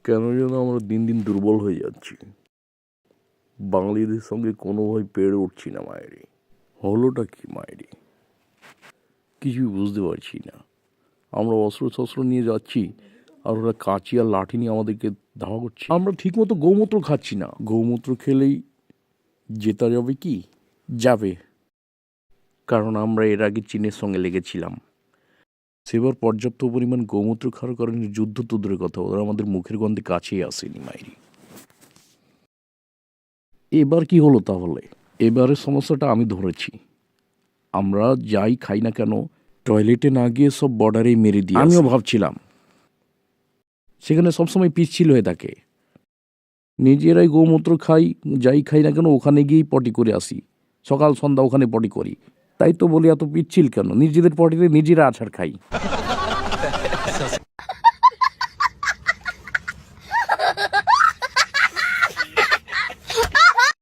কেন যেন আমরা দিন দিন দুর্বল হয়ে যাচ্ছি। বাঙালিদের সঙ্গে কোনোভাবে পেরে উঠছি না মায়েরি। হলোটা কি মায়েরি? কিছুই বুঝতে পারছি না। আমরা অস্ত্র নিয়ে যাচ্ছি আর ওরা কাঁচি আর লাঠি নিয়ে আমাদেরকে ধাওয়া করছে। আমরা ঠিকমতো গৌমূত্র খাচ্ছি না। গৌমূত্র খেলেই জেতা যাবে কি? যাবে, কারণ আমরা এর আগে চীনের সঙ্গে লেগেছিলাম। সেবার পর্যাপ্ত পরিমাণ গৌমূত্র খাওয়ার কারণে যুদ্ধ তো দূরের কথা, ওরা আমাদের মুখের গন্ধে কাছেই আসেনি মাইরি। এবার কি হলো তাহলে? এবারের সমস্যাটা আমি ধরেছি। আমরা যাই খাই না কেন টয়লেটে না গিয়ে সব বর্ডারেই মেরে দিই। আমিও ভাবছিলাম সেখানে সবসময় পিচ্ছিল হয়ে থাকে। নিজেরাই গৌমূত্র খাই, যাই খাই না কেন ওখানে গিয়েই পটি করে আসি। সকাল সন্ধ্যা ওখানে পটি করি। তাই তো বলি এত পিচ্ছিল কেন? নিজেদের পটিতে নিজেরা আছাড় খাই।